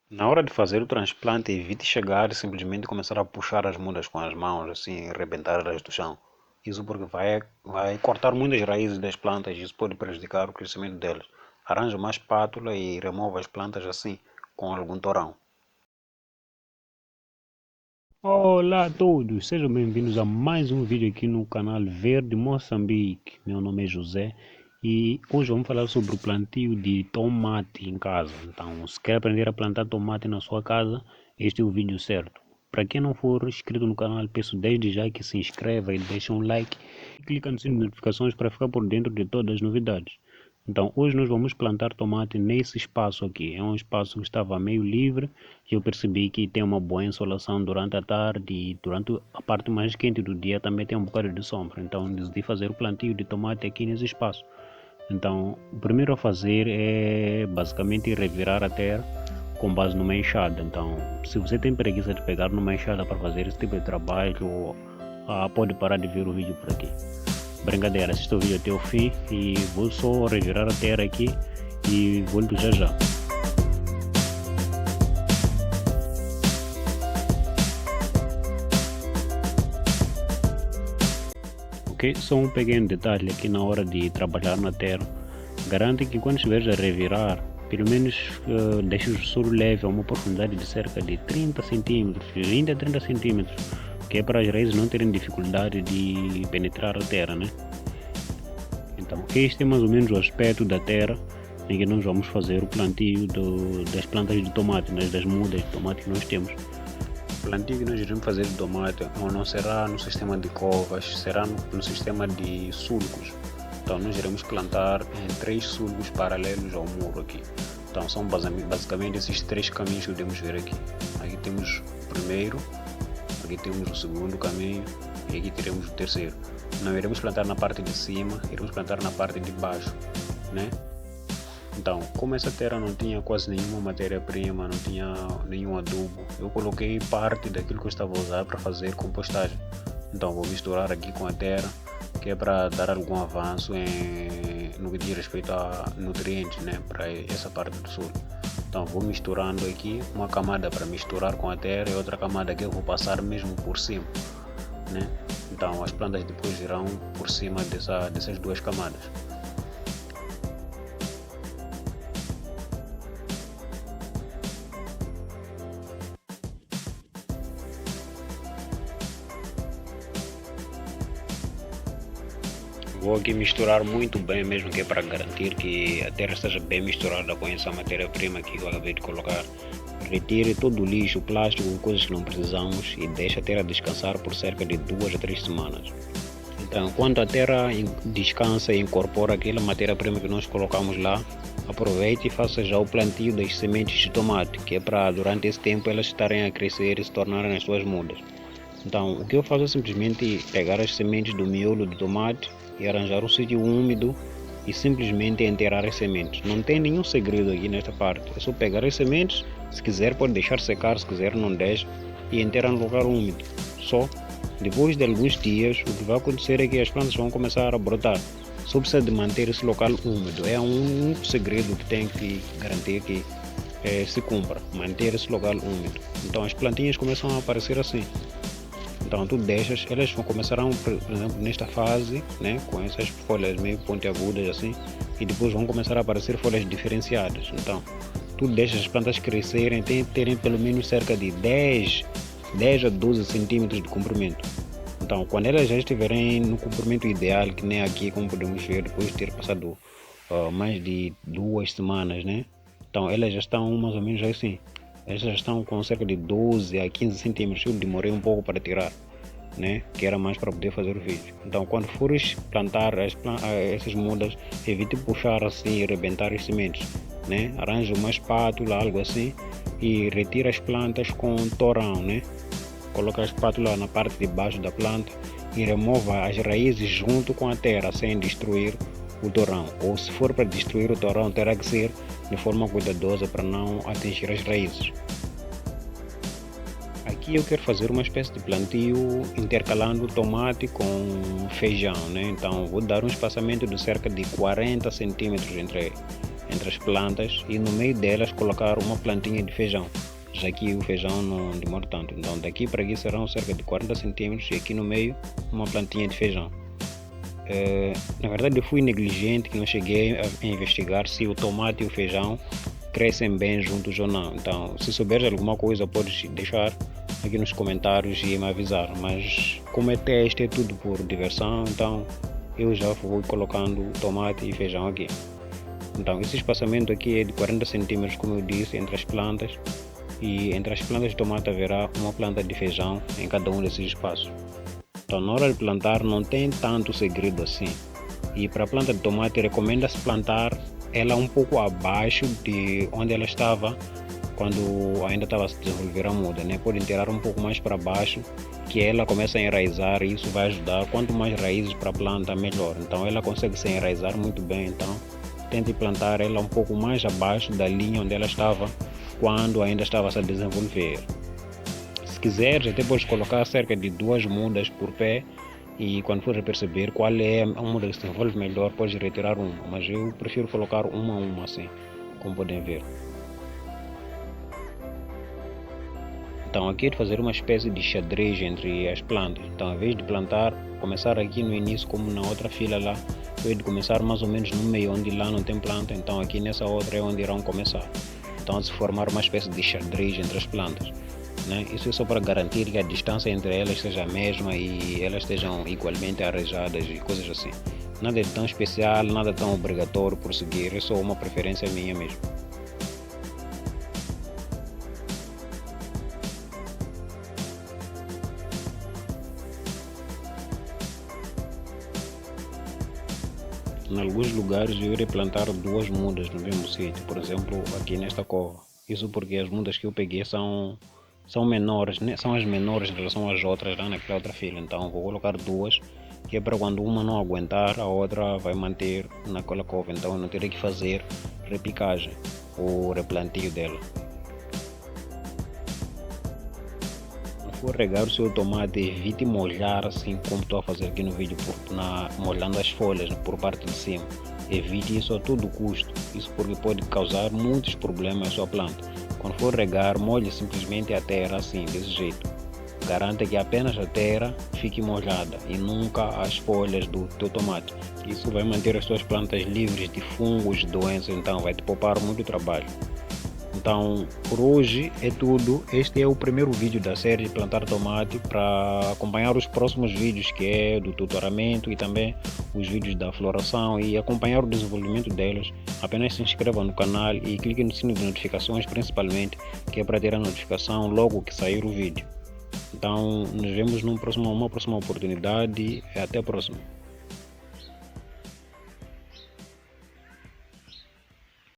Na hora de fazer o transplante, evite chegar e simplesmente começar a puxar as mudas com as mãos, assim, arrebentá-las do chão. Isso porque vai cortar muitas raízes das plantas e isso pode prejudicar o crescimento delas. Arranje uma espátula e remova as plantas assim, com algum torão. Olá a todos, sejam bem-vindos a mais um vídeo aqui no canal Verde Moçambique. Meu nome é José e hoje vamos falar sobre o plantio de tomate em casa. Então, se quer aprender a plantar tomate na sua casa, este é o vídeo certo. Para quem não for inscrito no canal, peço desde já que se inscreva e deixe um like e clique no sininho de notificações para ficar por dentro de todas as novidades. Então, hoje nós vamos plantar tomate nesse espaço aqui. É um espaço que estava meio livre e eu percebi que tem uma boa insolação durante a tarde e durante a parte mais quente do dia também tem um bocado de sombra. Então, decidi fazer o plantio de tomate aqui nesse espaço. Então, o primeiro a fazer é basicamente revirar a terra com base numa enxada. Então, se você tem preguiça de pegar numa enxada para fazer esse tipo de trabalho, pode parar de ver o vídeo por aqui. Brincadeira, assista o vídeo até o fim e vou só revirar a terra aqui e volto já já. Ok, só um pequeno detalhe aqui na hora de trabalhar na terra. Garante que quando estiveres a revirar, pelo menos deixe o solo leve a uma profundidade de cerca de 30 centímetros, 20 a 30 centímetros, que é para as raízes não terem dificuldade de penetrar a terra, né? Então, este é mais ou menos o aspecto da terra em que nós vamos fazer o plantio das plantas de tomate, né, das mudas de tomate que nós temos. O plantio que nós iremos fazer de tomate não será no sistema de covas, será no sistema de sulcos. Então nós iremos plantar em 3 sulcos paralelos ao muro aqui. Então são basicamente esses 3 caminhos que podemos ver aqui. Aqui temos o primeiro, aqui temos o segundo caminho e aqui teremos o terceiro. Não iremos plantar na parte de cima, iremos plantar na parte de baixo, né? Então, como essa terra não tinha quase nenhuma matéria-prima, não tinha nenhum adubo, eu coloquei parte daquilo que eu estava a usar para fazer compostagem. Então, vou misturar aqui com a terra, que é para dar algum avanço no que diz respeito a nutrientes, né, para essa parte do solo. Então, vou misturando aqui uma camada para misturar com a terra e outra camada que eu vou passar mesmo por cima, né? Então, as plantas depois irão por cima dessas duas camadas. Vou aqui misturar muito bem mesmo, que é para garantir que a terra esteja bem misturada com essa matéria-prima que eu acabei de colocar. Retire todo o lixo, plástico, coisas que não precisamos e deixe a terra descansar por cerca de 2 a 3 semanas. Então, quando a terra descansa e incorpora aquela matéria-prima que nós colocamos lá, aproveite e faça já o plantio das sementes de tomate, que é para durante esse tempo elas estarem a crescer e se tornarem as suas mudas. Então, o que eu faço é simplesmente pegar as sementes do miolo de tomate e arranjar um sítio úmido e simplesmente enterrar as sementes. Não tem nenhum segredo aqui nesta parte. É só pegar as sementes, se quiser pode deixar secar, se quiser não deixa, e enterrar no lugar úmido. Só. Depois de alguns dias, o que vai acontecer é que as plantas vão começar a brotar. Só precisa de manter esse local úmido. É um único segredo que tem que garantir que se cumpra, manter esse local úmido. Então as plantinhas começam a aparecer assim. Então tu deixas, elas começarão, por exemplo, nesta fase, né, com essas folhas meio pontiagudas assim, e depois vão começar a aparecer folhas diferenciadas. Então tu deixas as plantas crescerem, terem pelo menos cerca de 10 a 12 centímetros de comprimento. Então quando elas já estiverem no comprimento ideal, que nem aqui como podemos ver, depois de ter passado mais de 2 semanas, né? Então elas já estão mais ou menos assim. Elas já estão com cerca de 12 a 15 centímetros. Eu demorei um pouco para tirar, né? Que era mais para poder fazer o vídeo. Então, quando fores plantar essas mudas, evite puxar assim e arrebentar as sementes, né? Arranje uma espátula, algo assim, e retira as plantas com torão, né? Coloca a espátula na parte de baixo da planta e remova as raízes junto com a terra, sem destruir o torrão. Ou se for para destruir o torrão, terá que ser de forma cuidadosa para não atingir as raízes. Aqui eu quero fazer uma espécie de plantio intercalando tomate com feijão, né? Então vou dar um espaçamento de cerca de 40 centímetros entre entre as plantas e no meio delas colocar uma plantinha de feijão, já que o feijão não demora tanto. Então daqui para aqui serão cerca de 40 centímetros e aqui no meio uma plantinha de feijão. Na verdade eu fui negligente, que não cheguei a investigar se o tomate e o feijão crescem bem juntos ou não. Então se souberes alguma coisa podes deixar aqui nos comentários e me avisar, mas como é teste, é tudo por diversão, então eu já vou colocando tomate e feijão aqui. Então esse espaçamento aqui é de 40 centímetros, como eu disse, entre as plantas, e entre as plantas de tomate haverá uma planta de feijão em cada um desses espaços. Então na hora de plantar não tem tanto segredo assim, e para a planta de tomate recomenda-se plantar ela um pouco abaixo de onde ela estava quando ainda estava a se desenvolver a muda, né? Pode tirar um pouco mais para baixo, que ela começa a enraizar, e isso vai ajudar. Quanto mais raízes para a planta, melhor. Então ela consegue se enraizar muito bem, então tente plantar ela um pouco mais abaixo da linha onde ela estava quando ainda estava a se desenvolver. Se quiseres, até podes colocar cerca de 2 mudas por pé, e quando for perceber qual é a muda que se desenvolve melhor, podes retirar uma, mas eu prefiro colocar uma a uma assim, como podem ver. Então aqui é de fazer uma espécie de xadrez entre as plantas. Então, ao invés de plantar, começar aqui no início como na outra fila lá, eu de começar mais ou menos no meio onde lá não tem planta, então aqui nessa outra é onde irão começar. Então se formar uma espécie de xadrez entre as plantas, né? Isso é só para garantir que a distância entre elas seja a mesma e elas estejam igualmente arejadas e coisas assim. Nada de tão especial, nada tão obrigatório por seguir, é só uma preferência minha mesmo. Em alguns lugares eu irei plantar 2 mudas no mesmo sítio, por exemplo aqui nesta cova. Isso porque as mudas que eu peguei são menores, né? São as menores em relação às outras lá naquela outra fila. Então vou colocar 2, que é para quando uma não aguentar, a outra vai manter naquela cova. Então eu não terei que fazer repicagem ou replantio dela. For regar o seu tomate, evite molhar assim como estou a fazer aqui no vídeo, molhando as folhas por parte de cima. Evite isso a todo custo, isso porque pode causar muitos problemas à sua planta. Quando for regar, molhe simplesmente a terra assim, desse jeito. Garanta que apenas a terra fique molhada e nunca as folhas do teu tomate. Isso vai manter as suas plantas livres de fungos e doenças, então vai te poupar muito trabalho. Então por hoje é tudo. Este é o primeiro vídeo da série de plantar tomate. Para acompanhar os próximos vídeos, que é do tutoramento e também os vídeos da floração, e acompanhar o desenvolvimento delas, apenas se inscreva no canal e clique no sino de notificações principalmente, que é para ter a notificação logo que sair o vídeo. Então nos vemos numa próxima oportunidade. Até a próxima.